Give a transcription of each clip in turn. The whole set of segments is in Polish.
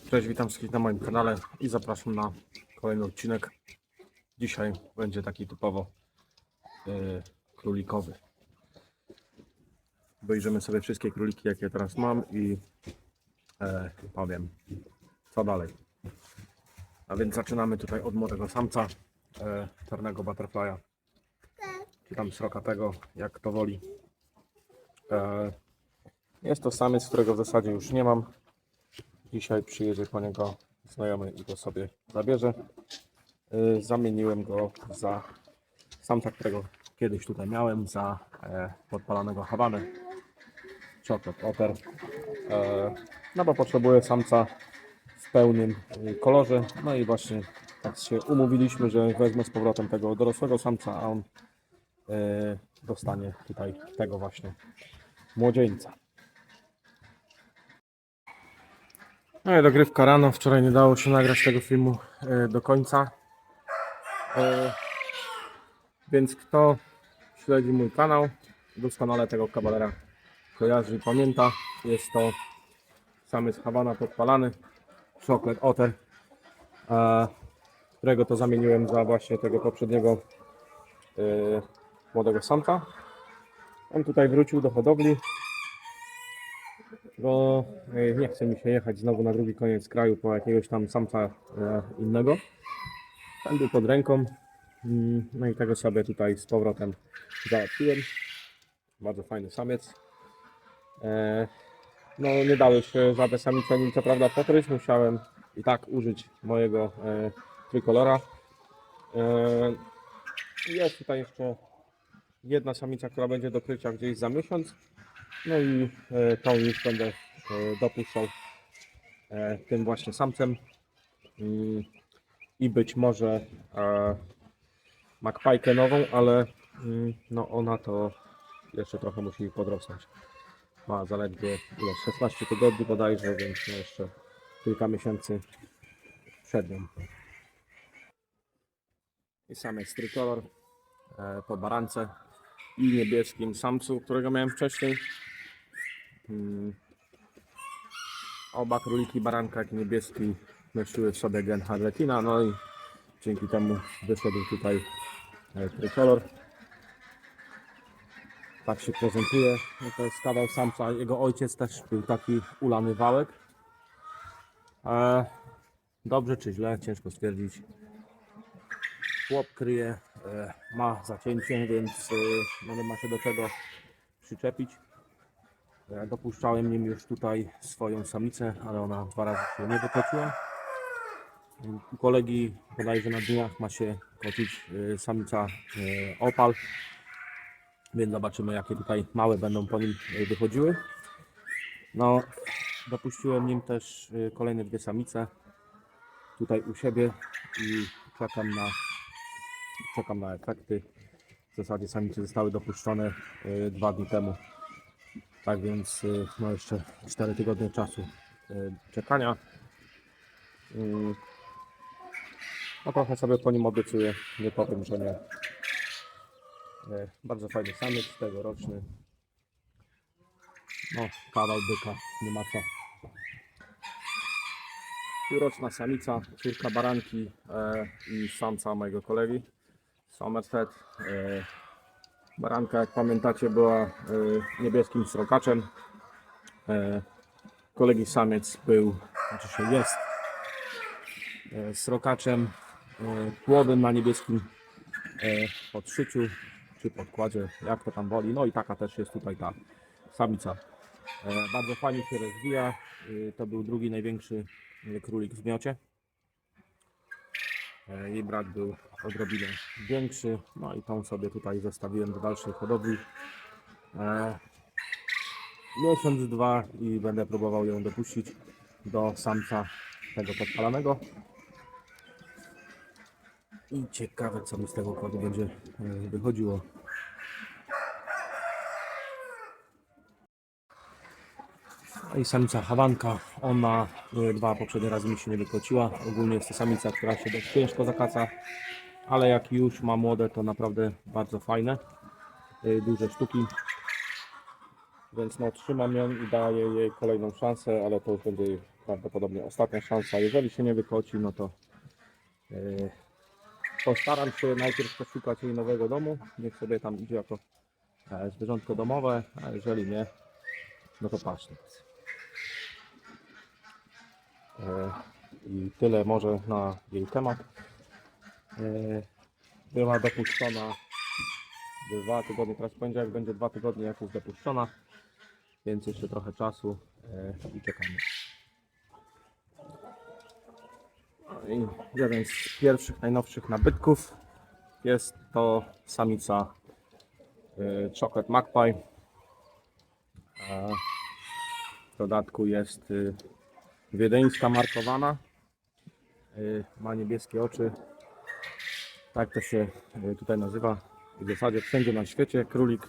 Cześć, witam wszystkich na moim kanale i zapraszam na kolejny odcinek. Dzisiaj będzie taki typowo królikowy. Obejrzymy sobie wszystkie króliki, jakie teraz mam i powiem, co dalej. A więc zaczynamy tutaj od młodego samca, czarnego butterfly'a, czy tam srokatego, jak to woli. Jest to samiec, którego w zasadzie już nie mam. Dzisiaj przyjedzie po niego znajomy i go sobie zabierze. Zamieniłem go za samca, którego kiedyś tutaj miałem, za podpalanego Havanę, Chocolate Otter. No bo potrzebuję samca w pełnym kolorze. No i właśnie tak się umówiliśmy, że wezmę z powrotem tego dorosłego samca, a on dostanie tutaj tego właśnie młodzieńca. No i dogrywka rano. Wczoraj nie dało się nagrać tego filmu do końca. Więc kto śledzi mój kanał, doskonale tego kawalera kojarzy i pamięta. Jest to samiec Havana podpalany, Chocolate Otter, którego to zamieniłem za właśnie tego poprzedniego młodego samca. On tutaj wrócił do hodowli, bo nie chce mi się jechać znowu na drugi koniec kraju po jakiegoś tam samca innego. Ten był pod ręką, no i tego sobie tutaj z powrotem załatwiłem. Bardzo fajny samiec. No nie dały się żadne samice nim co prawda pokryć, musiałem i tak użyć mojego trykolora. Jest tutaj jeszcze jedna samica, która będzie do krycia gdzieś za miesiąc. No i tą już będę dopuszczał tym właśnie samcem. I być może magpajkę nową, ale no ona to jeszcze trochę musi podrosnąć. Ma zaledwie 16 tygodni bodajże, więc no jeszcze kilka miesięcy przed nią. I samiec trykolor po barance i niebieskim samcu, którego miałem wcześniej. Oba króliki, baranka jak i niebieski, mieściły w sobie gen Harlequina, no i dzięki temu wyszedł tutaj trykolor. Tak się prezentuje. No to jest kawał samca. Jego ojciec też był taki ulany wałek. Dobrze czy źle, ciężko stwierdzić. Chłop kryje, ma zacięcie, więc no nie ma się do czego przyczepić. Dopuszczałem nim już tutaj swoją samicę, ale ona 2 razy się nie wykociła. U kolegi bodajże na dniach ma się kocić samica opal. Więc zobaczymy, jakie tutaj małe będą po nim wychodziły. No, dopuściłem nim też kolejne 2 samice tutaj u siebie i czekam na efekty. W zasadzie samice zostały dopuszczone 2 dni temu. Tak więc no jeszcze 4 tygodnie czasu czekania. No trochę sobie po nim obiecuję, nie powiem, że nie. Bardzo fajny samiec, tegoroczny. No, kawał byka, nie ma co. Półroczna samica, córka baranki i samca mojego kolegi, Somerset. Baranka, jak pamiętacie, była niebieskim srokaczem. Kolegi samiec był, znaczy się jest srokaczem płowym na niebieskim podszyciu czy podkładzie, jak to tam woli. No i taka też jest tutaj ta samica. Bardzo fajnie się rozwija. To był drugi największy królik w miocie. Jej brat był odrobinę większy. No i tą sobie tutaj zostawiłem do dalszej hodowli. Miesiąc, 2 i będę próbował ją dopuścić do samca tego podpalanego. I ciekawe, co mi z tego kodu będzie wychodziło. I samica Havanka, ona 2 poprzednie razy mi się nie wykociła. Ogólnie jest to samica, która się dość ciężko zakaca, ale jak już ma młode, to naprawdę bardzo fajne. Duże sztuki. Więc no, trzymam ją i daję jej kolejną szansę, ale to już będzie jej prawdopodobnie ostatnia szansa. Jeżeli się nie wykoci, no to postaram się najpierw poszukać jej nowego domu. Niech sobie tam idzie jako zwierzątko domowe, a jeżeli nie, no to pasztet. I tyle może na jej temat. Była dopuszczona 2 tygodnie, teraz poniedziałek będzie 2 tygodnie jak jest dopuszczona, więc jeszcze trochę czasu i czekamy. No i jeden z pierwszych, najnowszych nabytków jest to samica Chocolate Magpie. W dodatku jest wiedeńska markowana, ma niebieskie oczy, tak to się tutaj nazywa w zasadzie wszędzie na świecie. Królik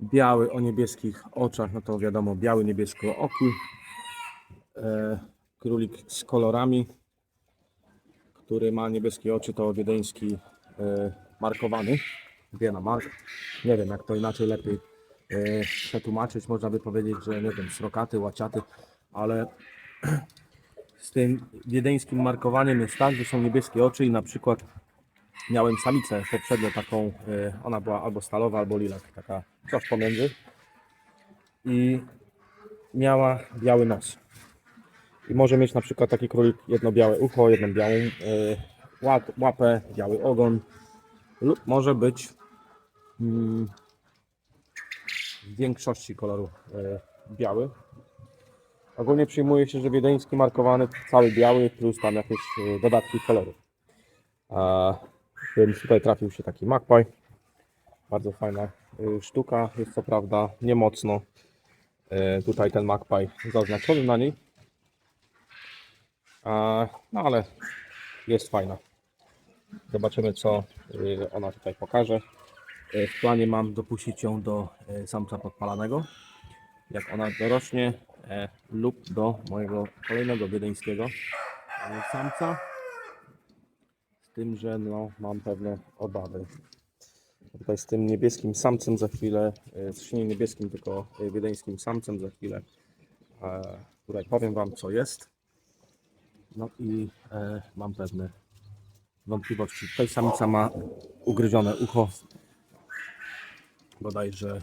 biały o niebieskich oczach, no to wiadomo, biały niebieskooki. Królik z kolorami, który ma niebieskie oczy, to wiedeński markowany, Vienna Mark. Nie wiem jak to inaczej lepiej przetłumaczyć, można by powiedzieć, że nie wiem, srokaty, łaciaty, ale z tym wiedeńskim markowaniem jest tak, że są niebieskie oczy i na przykład miałem samicę poprzednio taką, ona była albo stalowa, albo lilac, taka coś pomiędzy i miała biały nos. I może mieć na przykład taki królik jedno białe ucho, jedną białą łapę, biały ogon lub może być w większości koloru biały. Ogólnie przyjmuje się, że wiedeński markowany cały biały plus tam jakieś dodatki koloru. Więc tutaj trafił się taki Magpie. Bardzo fajna sztuka, jest co prawda nie mocno tutaj ten Magpie zaznaczony na niej. No ale jest fajna. Zobaczymy co ona tutaj pokaże. W planie mam dopuścić ją do samca podpalanego, jak ona dorośnie, lub do mojego kolejnego wiedeńskiego samca. Z tym, że no, mam pewne obawy. Tutaj z tym niebieskim samcem za chwilę, nie niebieskim, tylko wiedeńskim samcem za chwilę tutaj powiem Wam co jest. No i mam pewne wątpliwości. Tutaj samica ma ugryzione ucho. Bodajże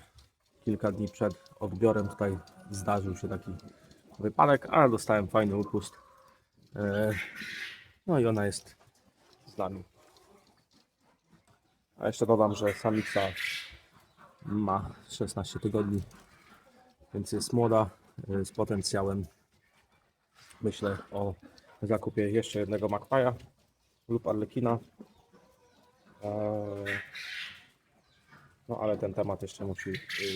kilka dni przed odbiorem tutaj zdarzył się taki wypadek, ale dostałem fajny upust. No i ona jest z nami. A jeszcze dodam, że samica ma 16 tygodni, więc jest młoda, z potencjałem. Myślę o zakupie jeszcze jednego Magpie'a lub Arlekina. No ale ten temat jeszcze musi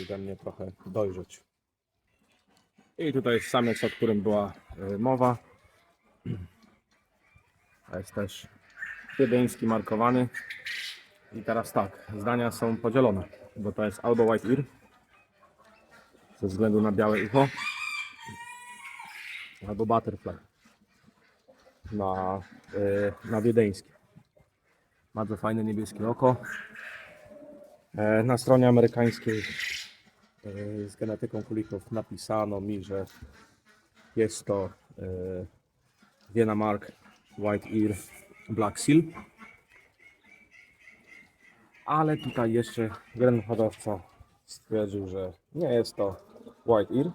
we mnie trochę dojrzeć. I tutaj jest samiec, o którym była mowa. To jest też wiedeński markowany. I teraz tak, zdania są podzielone, bo to jest albo White Ear ze względu na białe ucho, albo Butterfly na wiedeńskie. Bardzo fajne niebieskie oko. Na stronie amerykańskiej z genetyką królików napisano mi, że jest to Vienna Mark White Ear Black Seal. Ale tutaj jeszcze jeden hodowca stwierdził, że nie jest to White Ear,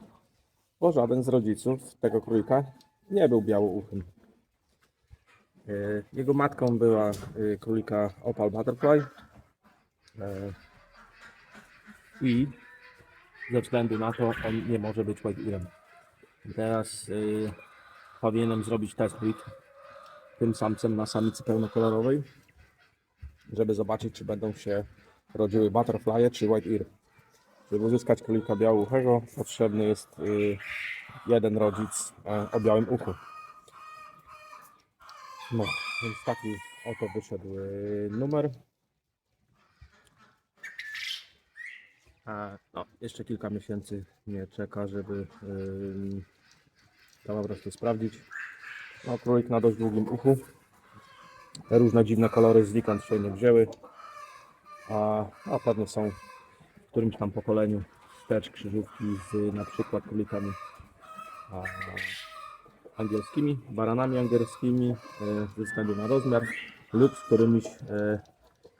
bo żaden z rodziców tego królika nie był białouchym. Jego matką była królika Opal Butterfly i ze względu na to on nie może być White Earem. Teraz powinienem zrobić test breed tym samcem na samicy pełnokolorowej, żeby zobaczyć, czy będą się rodziły butterfly czy white ear. Żeby uzyskać królika białouchego, potrzebny jest jeden rodzic o białym uchu. No, więc taki oto wyszedł numer. No, jeszcze kilka miesięcy mnie czeka, żeby to po prostu sprawdzić. No, królik na dość długim uchu. Te różne dziwne kolory znikąd się nie wzięły, a pewnie są w którymś tam pokoleniu też krzyżówki z na przykład królikami angielskimi, baranami angielskimi ze względu na rozmiar lub z którymiś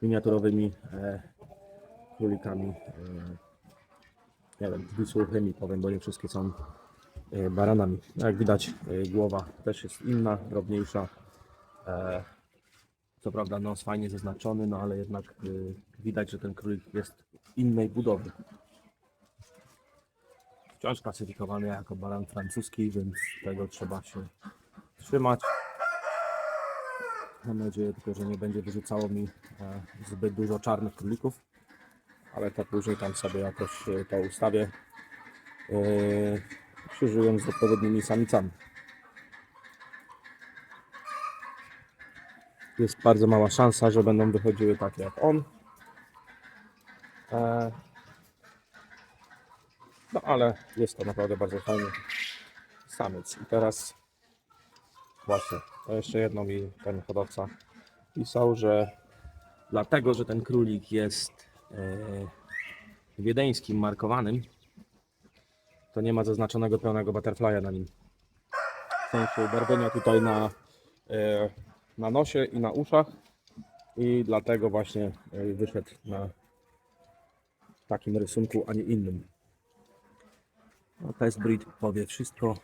miniaturowymi królikami, nie wiem, dwusłuchymi powiem, bo nie wszystkie są baranami. Jak widać, głowa też jest inna, drobniejsza. Co prawda nos fajnie zaznaczony, no ale jednak widać, że ten królik jest innej budowy. Wciąż klasyfikowany jako baran francuski, więc tego trzeba się trzymać. Mam nadzieję tylko, że nie będzie wyrzucało mi zbyt dużo czarnych królików, ale to później tam sobie jakoś to ustawię, krzyżując z odpowiednimi samicami. Jest bardzo mała szansa, że będą wychodziły takie jak on. No ale jest to naprawdę bardzo fajny samiec. I teraz właśnie, to jeszcze jedno mi ten hodowca pisał, że dlatego, że ten królik jest wiedeńskim markowanym, to nie ma zaznaczonego pełnego butterfly'a na nim. W sensie barwienia tutaj na nosie i na uszach i dlatego właśnie wyszedł na takim rysunku, a nie innym. No, test breed powie wszystko.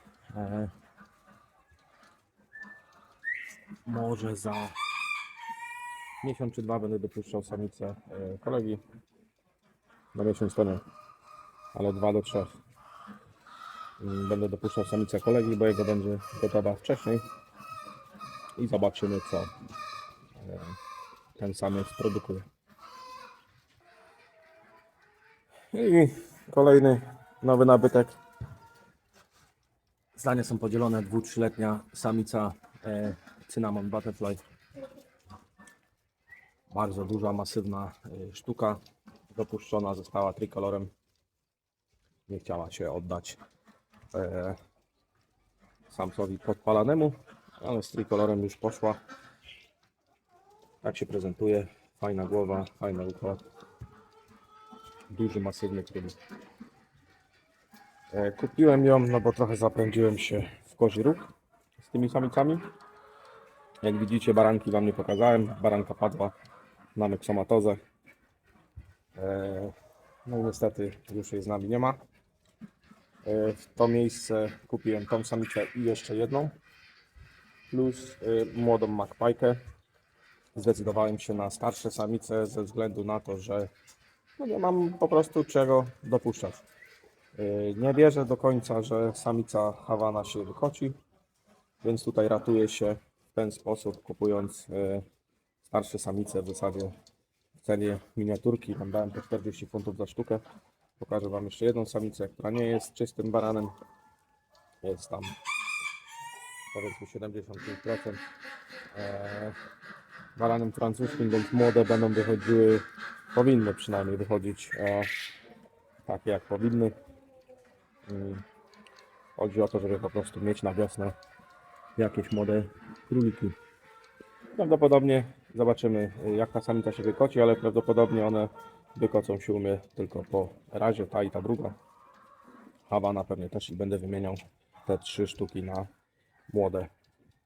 Może za miesiąc czy dwa będę dopuszczał samicę kolegi. Na miesiąc to nie, ale 2 do 3. Będę dopuszczał samicę kolegi, bo jego będzie gotowa wcześniej. I zobaczymy, co ten samiec produkuje. I kolejny nowy nabytek. Zdania są podzielone. 2-3-letnia samica Cinnamon Butterfly. Bardzo duża, masywna sztuka. Dopuszczona została trikolorem. Nie chciała się oddać samcowi podpalanemu, ale z trikolorem już poszła. Tak się prezentuje. Fajna głowa, fajne ucho. Duży, masywny królik. Kupiłem ją, no bo trochę zapędziłem się w kozi róg z tymi samicami. Jak widzicie, baranki wam nie pokazałem. Baranka padła na myksomatozę. No i niestety już jej z nami nie ma. W to miejsce kupiłem tą samicę i jeszcze jedną. Plus młodą magpajkę. Zdecydowałem się na starsze samice ze względu na to, że no nie mam po prostu czego dopuszczać. Nie wierzę do końca, że samica Hawana się wykoci, więc tutaj ratuję się w ten sposób, kupując starsze samice w zasadzie w cenie miniaturki. Tam dałem po 40 funtów za sztukę. Pokażę wam jeszcze jedną samicę, która nie jest czystym baranem. Jest tam powiedzmy 75% baranem francuskim, więc młode będą wychodziły, powinny przynajmniej wychodzić takie jak powinny. Chodzi o to, żeby po prostu mieć na wiosnę jakieś młode króliki. Prawdopodobnie zobaczymy, jak ta samica się wykoci, ale prawdopodobnie one wykocą się u mnie tylko po razie, ta i ta druga. Hawana pewnie też i będę wymieniał te 3 sztuki na młode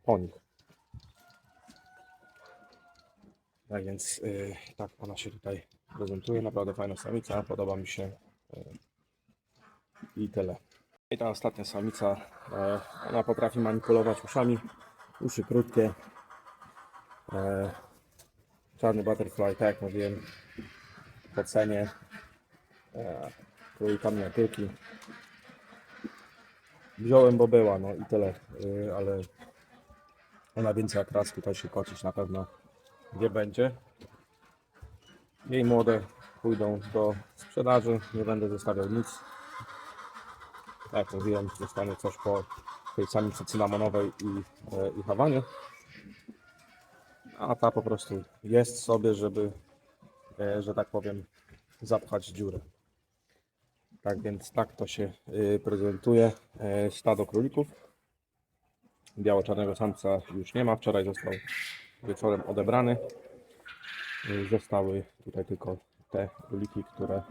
po nich. Tak więc tak ona się tutaj prezentuje. Naprawdę fajna samica, podoba mi się i tyle. I ta ostatnia samica, ona potrafi manipulować uszami, uszy krótkie. Czarny butterfly, tak jak mówiłem, po cenie królika miniaturki. Wziąłem, bo była, no i tyle, ale ona więcej jak raz tutaj się kocić na pewno nie będzie. Jej młode pójdą do sprzedaży, nie będę zostawiał nic. Tak jak mówiłem, zostanę coś po tej samicy cynamonowej i Hawanie. A ta po prostu jest sobie, żeby, że tak powiem, zapchać dziurę. Tak więc tak to się prezentuje stado królików. Biało-czarnego samca już nie ma. Wczoraj został wieczorem odebrany. Zostały tutaj tylko te króliki, które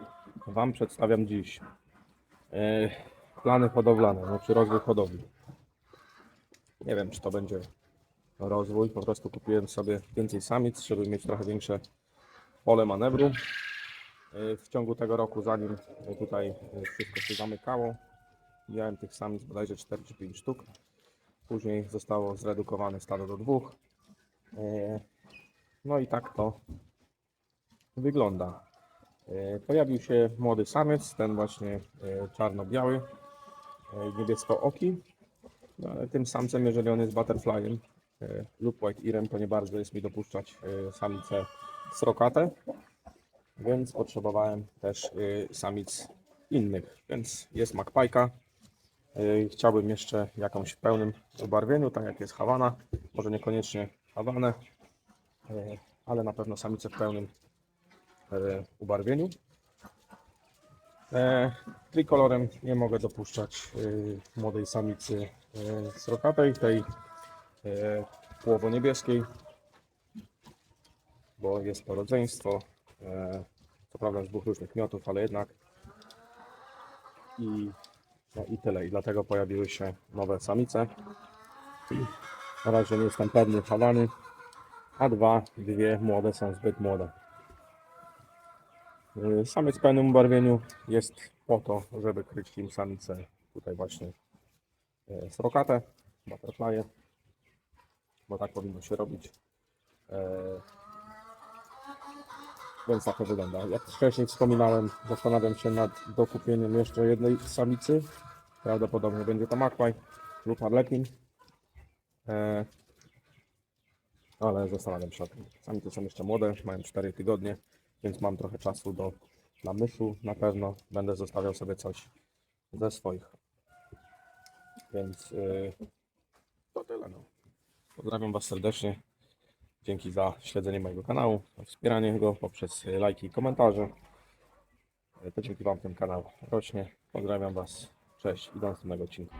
wam przedstawiam dziś. Plany hodowlane, znaczy rozwój hodowli. Nie wiem, czy to będzie rozwój, po prostu kupiłem sobie więcej samic, żeby mieć trochę większe pole manewru. W ciągu tego roku, zanim tutaj wszystko się zamykało, miałem tych samic bodajże 4 czy 5 sztuk. Później zostało zredukowane stado do 2. No i tak to wygląda. Pojawił się młody samiec, ten właśnie czarno-biały, niebieskooki. No, ale tym samcem, jeżeli on jest butterflyem lub white earem, to nie bardzo jest mi dopuszczać samice srokate, więc potrzebowałem też samic innych, więc jest magpajka. Chciałbym jeszcze jakąś w pełnym ubarwieniu, tak jak jest Hawana, może niekoniecznie Hawanę, ale na pewno samicę w pełnym ubarwieniu. Trikolorem nie mogę dopuszczać młodej samicy srokatej, tej płowo-niebieskiej, bo jest to rodzeństwo, co prawda z 2 różnych miotów, ale jednak no i tyle. I dlatego pojawiły się nowe samice. Na razie nie jestem pewny Hawany, a dwie młode są zbyt młode. Samiec w pełnym ubarwieniu jest po to, żeby kryć im samice tutaj właśnie srokate, butterfly'e, bo tak powinno się robić. Więc tak to wygląda. Jak wcześniej wspominałem, zastanawiam się nad dokupieniem jeszcze jednej samicy. Prawdopodobnie będzie to Magpie lub Harlekin. Ale zastanawiam się o tym. Samice są jeszcze młode, mają 4 tygodnie, więc mam trochę czasu do namysłu. Na pewno będę zostawiał sobie coś ze swoich. Więc to tyle. No. Pozdrawiam Was serdecznie. Dzięki za śledzenie mojego kanału, za wspieranie go poprzez lajki i komentarze. To dzięki Wam ten kanał rośnie. Pozdrawiam Was. Cześć i do następnego odcinka.